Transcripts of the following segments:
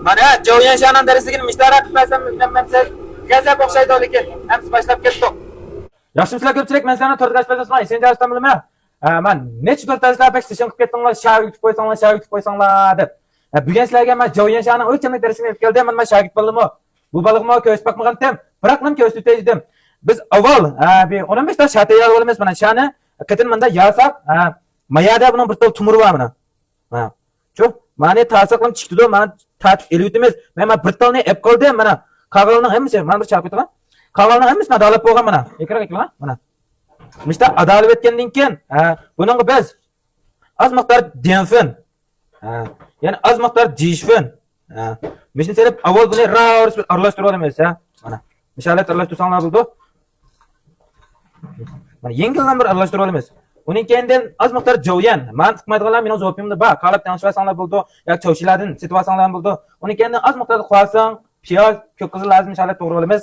Mana Joyan Shanan darasiga mishtarak qilmasam mükemmelsiz. Gazap o'xshaydi lekin hamsi boshlab ketdik. Yaxshimizlar ko'pchilik, men sizlarni to'rtgash bazasini sen darsdan bilaman. Men necha to'rtashlar bekishim qilib ketdinglar, shagird yutib qo'ysanglar deb. Bugun sizlarga men Joyan Shanan o'lchamlik darasiga olib keldim. Men shagird bo'ldimmi? Bu balıqma ko'z bakmagandim. Biroq men ko'z tutaydim. Biz avval 15 ta shataylar bo'lamiz mana shani. Qatin menda yasab, mayada buni bir tumur var mana. Shu, meni ta'sirqilib chiqdi-da, men tatib elutimiz. Men bir talni ep qoldim mana. Qag'alning hammasi, men bir chaqib o'taman. Qag'alning hammasini adolib bo'lgan mana. Ekraga kelgan mana. Mishta adolib etgandan keyin, buning biz az miqdor denfin. Ya'ni az miqdor jishfin. Mishni selib avval buni aralashtirib olamiz, mana. Mishalat aralashtirsanglar bo'ldi. Mana yengildan bir aralashtirib olamiz. Uning keyindan az miqdor jo'yan. Men tiqmaydiganlar meni o'zimda bor. Qalab tanishsanglar bo'ldi, yoki chovshilardan setib olsanglar bo'ldi. Uning keyindan az miqdor qo'yasang, piyoz, ko'k qizil lazım mishalat to'g'ri olamiz.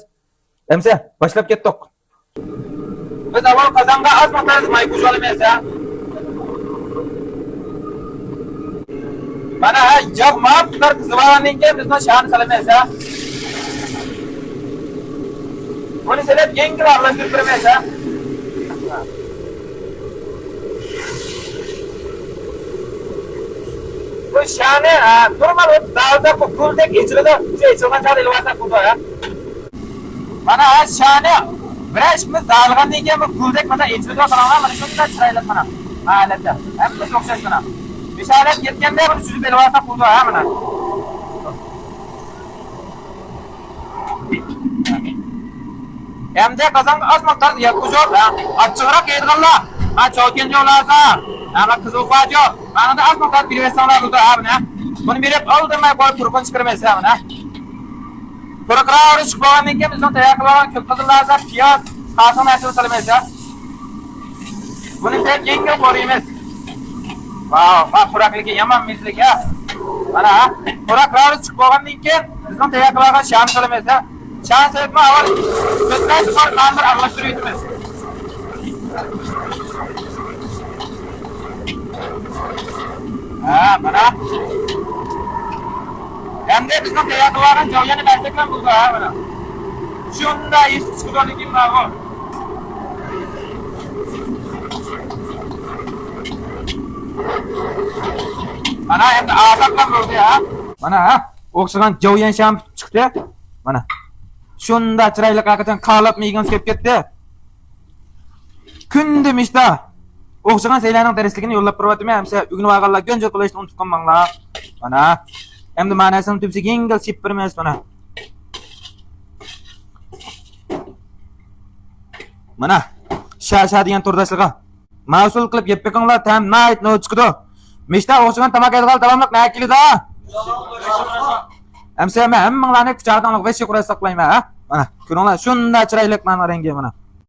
Endi boshlab ketdik. Biz avval qozonga az miqdor may qo'shib olamiz, Mana yog' maqdar qizg'andan keyin bizning shani solamiz, Buni selib yengil aralashtirib turamiz, Bu shani normal zalda qo'ldek ichida ichilgan chaqda ilvasa qo'ydi, Mana shani birashimiz zalgandan keyin bu qo'ldek mana ichida qolgan mana shunday chiroyli mana. Albatta. Hamma o'xshash mana. Mishalat ketganda buni suzib ilvasa qo'ydi, mana. Endi qozonga az miqdor yakuzor, achchiqroq yeydiganlar. Men cho'kin jo'lasa, ana qizil qo'jo. Mana da az miqdor birversanglar bo'ldi, mana. Buni berib oldimay qo'yib turqin chiqarmaysiz, mana. To'raqroq chiqmagandan keyin bizning tayyorlagan ko'k qizillarga piyoz, qasam nasib solamiz, Buni deb yengil qo'raymiz. Vau, quraqligi yomon mizlik, Mana, to'raqroq chiqmagandan keyin bizning tayyorlagan sham solamiz, Şans etme avval kötüler spor kandır aralashtirib mana. Endi bizning tayyorlagan joyini bersekman bo'ldi, mana. Shunday eshitib chiqadigan ma'qul. Mana endi asablan bo'ldi, Mana, o'xshagan joyan sham chiqdi. Mana. Shunda chiroyli haqiqatan qalab miygan kelib ketdi. Kundim ishda. O'xshagan saylarning darsligini yo'llab qo'yapman. Hamsa bugun vaqalar g'onjoq qilishni unutib qolmanglar. Mana. Endi ma'nosini tubsi yengil sepiramiz mana. Mana. Shasha degan turdashliga mas'ul qilib yeb beqinglar, tam night no chiqdi. Mishda o'xshagan tamak aytgan davomliq nakilida. Hamsa men hammanglarni kuchaqdan olib veshi qurib saqlayman, Mana, ko'ringlar, shunda chiroyli mana rangi mana.